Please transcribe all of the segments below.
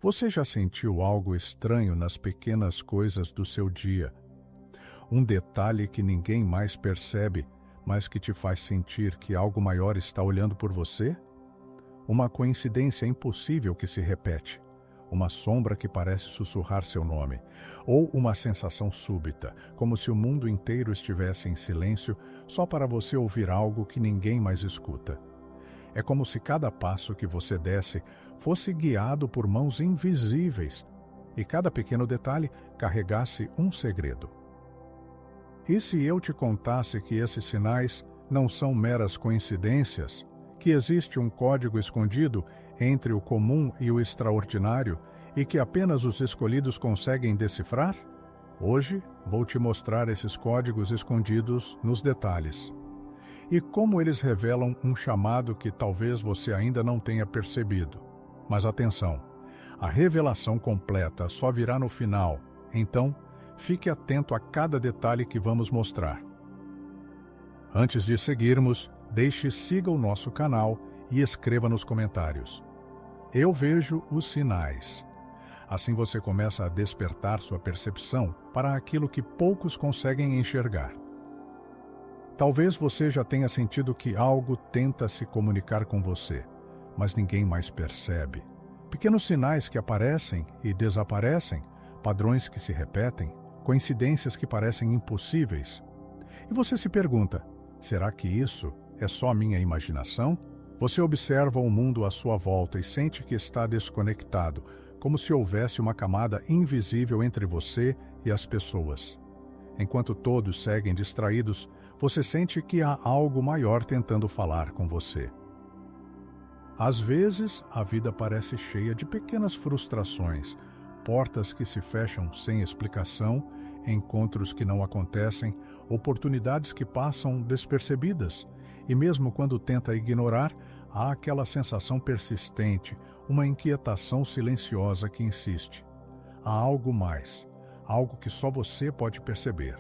Você já sentiu algo estranho nas pequenas coisas do seu dia? Um detalhe que ninguém mais percebe, mas que te faz sentir que algo maior está olhando por você? Uma coincidência impossível que se repete, uma sombra que parece sussurrar seu nome, ou uma sensação súbita, como se o mundo inteiro estivesse em silêncio só para você ouvir algo que ninguém mais escuta. É como se cada passo que você desse fosse guiado por mãos invisíveis e cada pequeno detalhe carregasse um segredo. E se eu te contasse que esses sinais não são meras coincidências, que existe um código escondido entre o comum e o extraordinário e que apenas os escolhidos conseguem decifrar? Hoje vou te mostrar esses códigos escondidos nos detalhes. E como eles revelam um chamado que talvez você ainda não tenha percebido. Mas atenção, a revelação completa só virá no final, então fique atento a cada detalhe que vamos mostrar. Antes de seguirmos, siga o nosso canal e escreva nos comentários. Eu vejo os sinais. Assim você começa a despertar sua percepção para aquilo que poucos conseguem enxergar. Talvez você já tenha sentido que algo tenta se comunicar com você, mas ninguém mais percebe. Pequenos sinais que aparecem e desaparecem, padrões que se repetem, coincidências que parecem impossíveis. E você se pergunta, será que isso é só minha imaginação? Você observa o mundo à sua volta e sente que está desconectado, como se houvesse uma camada invisível entre você e as pessoas. Enquanto todos seguem distraídos, você sente que há algo maior tentando falar com você. Às vezes, a vida parece cheia de pequenas frustrações, portas que se fecham sem explicação, encontros que não acontecem, oportunidades que passam despercebidas. E mesmo quando tenta ignorar, há aquela sensação persistente, uma inquietação silenciosa que insiste. Há algo mais, algo que só você pode perceber.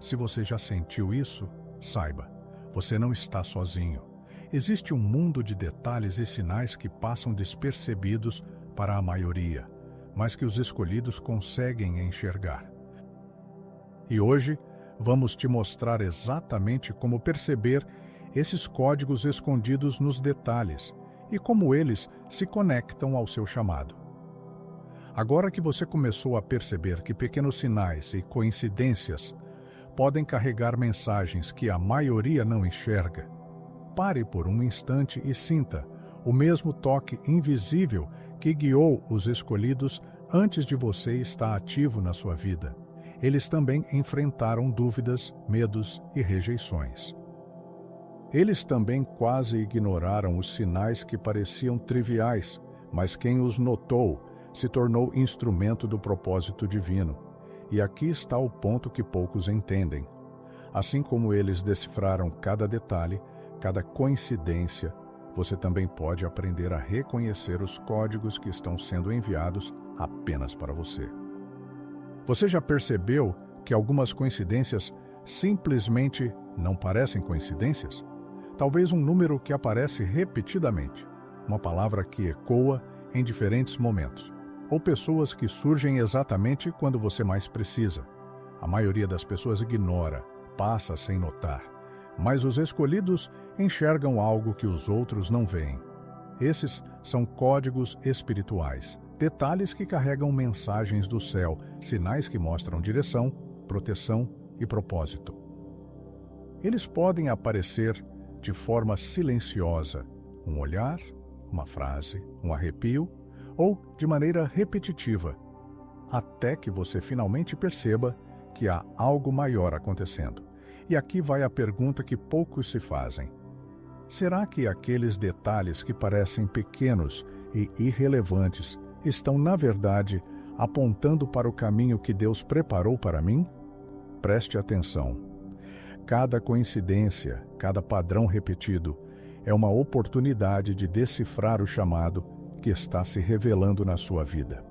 Se você já sentiu isso, saiba, você não está sozinho. Existe um mundo de detalhes e sinais que passam despercebidos para a maioria, mas que os escolhidos conseguem enxergar. E hoje, vamos te mostrar exatamente como perceber esses códigos escondidos nos detalhes e como eles se conectam ao seu chamado. Agora que você começou a perceber que pequenos sinais e coincidências podem carregar mensagens que a maioria não enxerga, pare por um instante e sinta o mesmo toque invisível que guiou os escolhidos antes de você estar ativo na sua vida. Eles também enfrentaram dúvidas, medos e rejeições. Eles também quase ignoraram os sinais que pareciam triviais, mas quem os notou se tornou instrumento do propósito divino. E aqui está o ponto que poucos entendem. Assim como eles decifraram cada detalhe, cada coincidência, você também pode aprender a reconhecer os códigos que estão sendo enviados apenas para você. Você já percebeu que algumas coincidências simplesmente não parecem coincidências? Talvez um número que aparece repetidamente, uma palavra que ecoa em diferentes momentos, ou pessoas que surgem exatamente quando você mais precisa. A maioria das pessoas ignora, passa sem notar, mas os escolhidos enxergam algo que os outros não veem. Esses são códigos espirituais, detalhes que carregam mensagens do céu, sinais que mostram direção, proteção e propósito. Eles podem aparecer de forma silenciosa, um olhar, uma frase, um arrepio, ou de maneira repetitiva, até que você finalmente perceba que há algo maior acontecendo. E aqui vai a pergunta que poucos se fazem. Será que aqueles detalhes que parecem pequenos e irrelevantes estão, na verdade, apontando para o caminho que Deus preparou para mim? Preste atenção. Cada coincidência, cada padrão repetido, é uma oportunidade de decifrar o chamado que está se revelando na sua vida.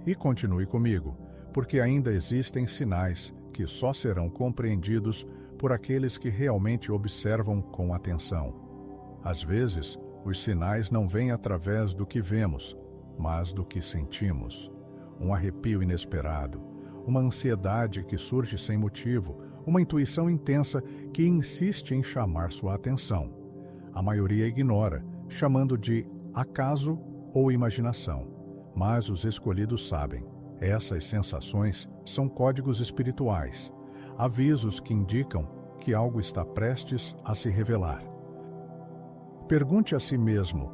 E continue comigo, porque ainda existem sinais que só serão compreendidos por aqueles que realmente observam com atenção. Às vezes, os sinais não vêm através do que vemos, mas do que sentimos. Um arrepio inesperado, uma ansiedade que surge sem motivo, uma intuição intensa que insiste em chamar sua atenção. A maioria ignora, chamando de acaso ou imaginação. Mas os escolhidos sabem. Essas sensações são códigos espirituais, avisos que indicam que algo está prestes a se revelar. Pergunte a si mesmo: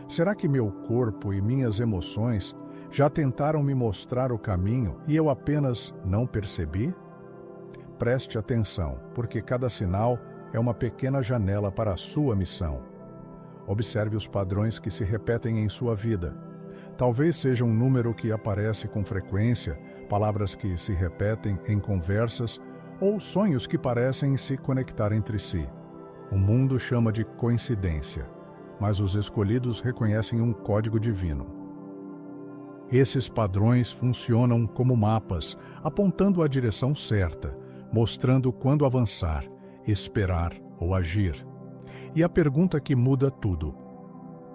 será que meu corpo e minhas emoções já tentaram me mostrar o caminho e eu apenas não percebi? Preste atenção, porque cada sinal é uma pequena janela para a sua missão. Observe os padrões que se repetem em sua vida. Talvez seja um número que aparece com frequência, palavras que se repetem em conversas ou sonhos que parecem se conectar entre si. O mundo chama de coincidência, mas os escolhidos reconhecem um código divino. Esses padrões funcionam como mapas, apontando a direção certa, mostrando quando avançar, esperar ou agir. E a pergunta que muda tudo: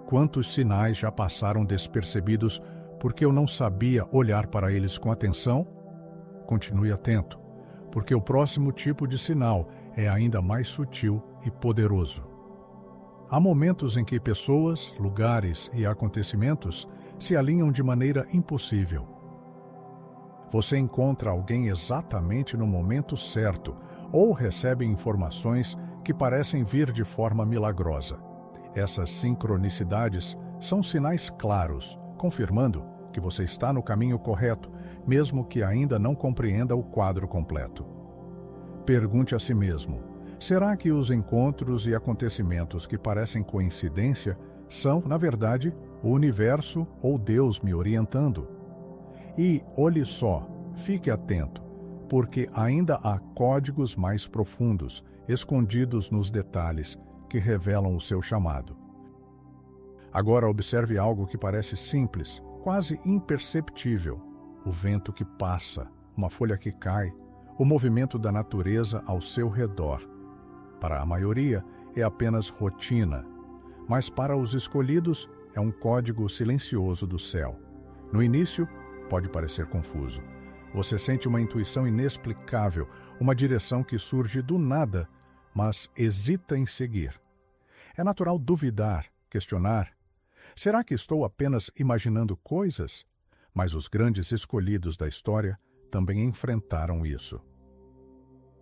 quantos sinais já passaram despercebidos porque eu não sabia olhar para eles com atenção? Continue atento, porque o próximo tipo de sinal é ainda mais sutil e poderoso. Há momentos em que pessoas, lugares e acontecimentos se alinham de maneira impossível. Você encontra alguém exatamente no momento certo ou recebe informações que parecem vir de forma milagrosa. Essas sincronicidades são sinais claros, confirmando que você está no caminho correto, mesmo que ainda não compreenda o quadro completo. Pergunte a si mesmo: será que os encontros e acontecimentos que parecem coincidência são, na verdade, o universo ou Deus me orientando? E, olhe só, fique atento, porque ainda há códigos mais profundos, escondidos nos detalhes, que revelam o seu chamado. Agora observe algo que parece simples, quase imperceptível: o vento que passa, uma folha que cai, o movimento da natureza ao seu redor. Para a maioria é apenas rotina, mas para os escolhidos é um código silencioso do céu. No início, pode parecer confuso. Você sente uma intuição inexplicável, uma direção que surge do nada, mas hesita em seguir. É natural duvidar, questionar. Será que estou apenas imaginando coisas? Mas os grandes escolhidos da história também enfrentaram isso.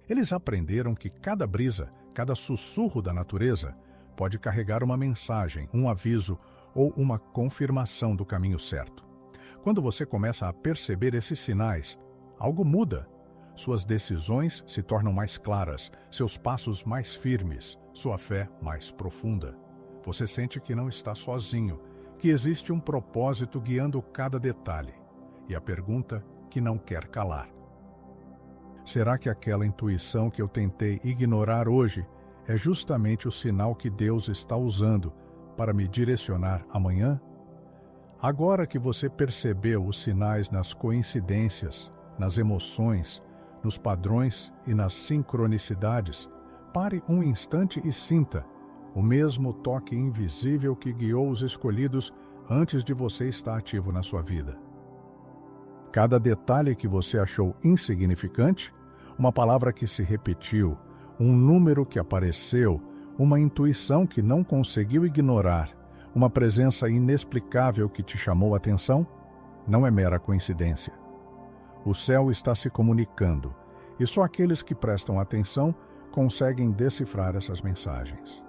Eles aprenderam que cada brisa, cada sussurro da natureza pode carregar uma mensagem, um aviso ou uma confirmação do caminho certo. Quando você começa a perceber esses sinais, algo muda. Suas decisões se tornam mais claras, seus passos mais firmes, sua fé mais profunda. Você sente que não está sozinho, que existe um propósito guiando cada detalhe. E a pergunta que não quer calar: será que aquela intuição que eu tentei ignorar hoje é justamente o sinal que Deus está usando para me direcionar amanhã? Agora que você percebeu os sinais nas coincidências, nas emoções, nos padrões e nas sincronicidades, pare um instante e sinta o mesmo toque invisível que guiou os escolhidos antes de você estar ativo na sua vida. Cada detalhe que você achou insignificante, uma palavra que se repetiu, um número que apareceu, uma intuição que não conseguiu ignorar, uma presença inexplicável que te chamou a atenção, não é mera coincidência. O céu está se comunicando, e só aqueles que prestam atenção conseguem decifrar essas mensagens.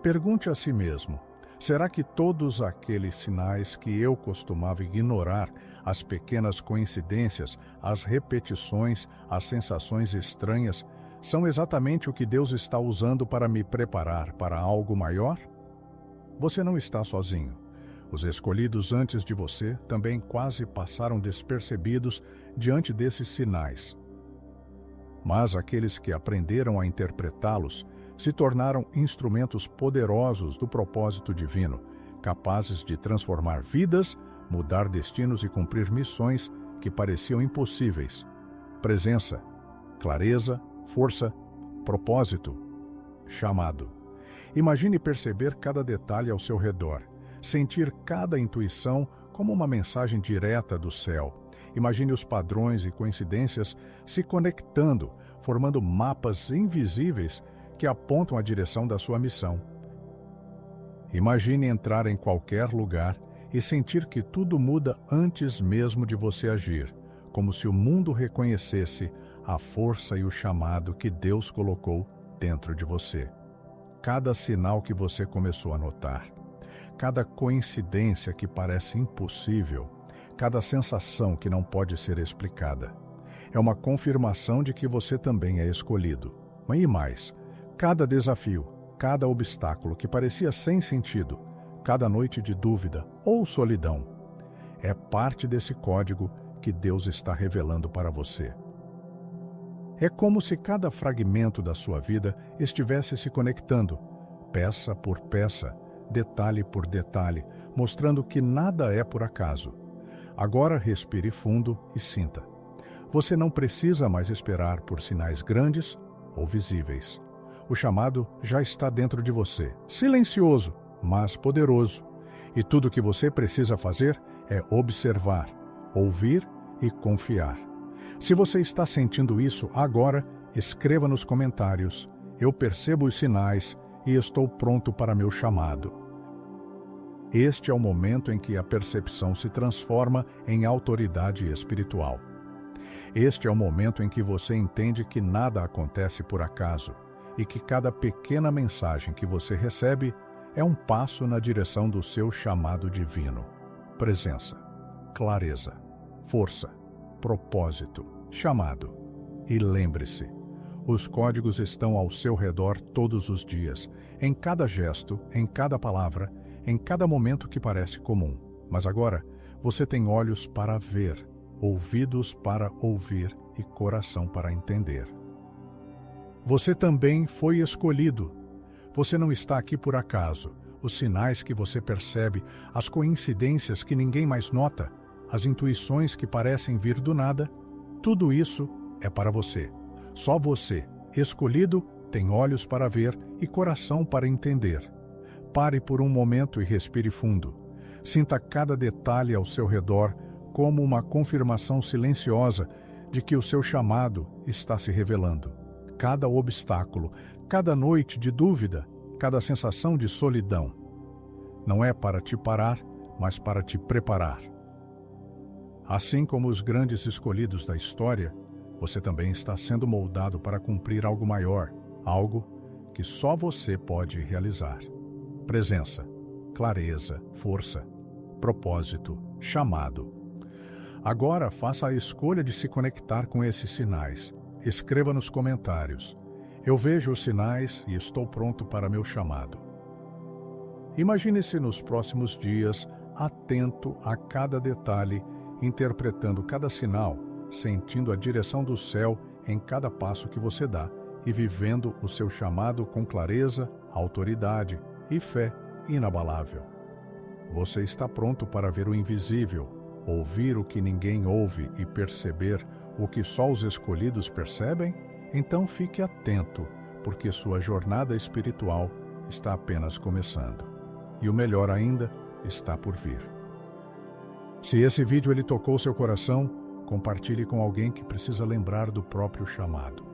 Pergunte a si mesmo: será que todos aqueles sinais que eu costumava ignorar, as pequenas coincidências, as repetições, as sensações estranhas, são exatamente o que Deus está usando para me preparar para algo maior? Você não está sozinho. Os escolhidos antes de você também quase passaram despercebidos diante desses sinais. Mas aqueles que aprenderam a interpretá-los se tornaram instrumentos poderosos do propósito divino, capazes de transformar vidas, mudar destinos e cumprir missões que pareciam impossíveis. Presença, clareza, força, propósito, chamado. Imagine perceber cada detalhe ao seu redor, sentir cada intuição como uma mensagem direta do céu. Imagine os padrões e coincidências se conectando, formando mapas invisíveis que apontam a direção da sua missão. Imagine entrar em qualquer lugar e sentir que tudo muda antes mesmo de você agir, como se o mundo reconhecesse a força e o chamado que Deus colocou dentro de você. Cada sinal que você começou a notar, cada coincidência que parece impossível, cada sensação que não pode ser explicada, é uma confirmação de que você também é escolhido. E mais, cada desafio, cada obstáculo que parecia sem sentido, cada noite de dúvida ou solidão, é parte desse código que Deus está revelando para você. É como se cada fragmento da sua vida estivesse se conectando, peça por peça, detalhe por detalhe, mostrando que nada é por acaso. Agora respire fundo e sinta. Você não precisa mais esperar por sinais grandes ou visíveis. O chamado já está dentro de você, silencioso, mas poderoso. E tudo o que você precisa fazer é observar, ouvir e confiar. Se você está sentindo isso agora, escreva nos comentários: eu percebo os sinais e estou pronto para meu chamado. Este é o momento em que a percepção se transforma em autoridade espiritual. Este é o momento em que você entende que nada acontece por acaso e que cada pequena mensagem que você recebe é um passo na direção do seu chamado divino. Presença, clareza, força, propósito, chamado. E lembre-se, os códigos estão ao seu redor todos os dias, em cada gesto, em cada palavra, em cada momento que parece comum. Mas agora, você tem olhos para ver, ouvidos para ouvir e coração para entender. Você também foi escolhido. Você não está aqui por acaso. Os sinais que você percebe, as coincidências que ninguém mais nota, as intuições que parecem vir do nada, tudo isso é para você. Só você, escolhido, tem olhos para ver e coração para entender. Pare por um momento e respire fundo. Sinta cada detalhe ao seu redor como uma confirmação silenciosa de que o seu chamado está se revelando. Cada obstáculo, cada noite de dúvida, cada sensação de solidão, não é para te parar, mas para te preparar. Assim como os grandes escolhidos da história, você também está sendo moldado para cumprir algo maior, algo que só você pode realizar. Presença, clareza, força, propósito, chamado. Agora faça a escolha de se conectar com esses sinais. Escreva nos comentários: eu vejo os sinais e estou pronto para meu chamado. Imagine-se nos próximos dias atento a cada detalhe, interpretando cada sinal, sentindo a direção do céu em cada passo que você dá e vivendo o seu chamado com clareza, autoridade e fé inabalável. Você está pronto para ver o invisível, ouvir o que ninguém ouve e perceber o que só os escolhidos percebem? Então fique atento, porque sua jornada espiritual está apenas começando. E o melhor ainda está por vir. Se esse vídeo tocou seu coração, compartilhe com alguém que precisa lembrar do próprio chamado.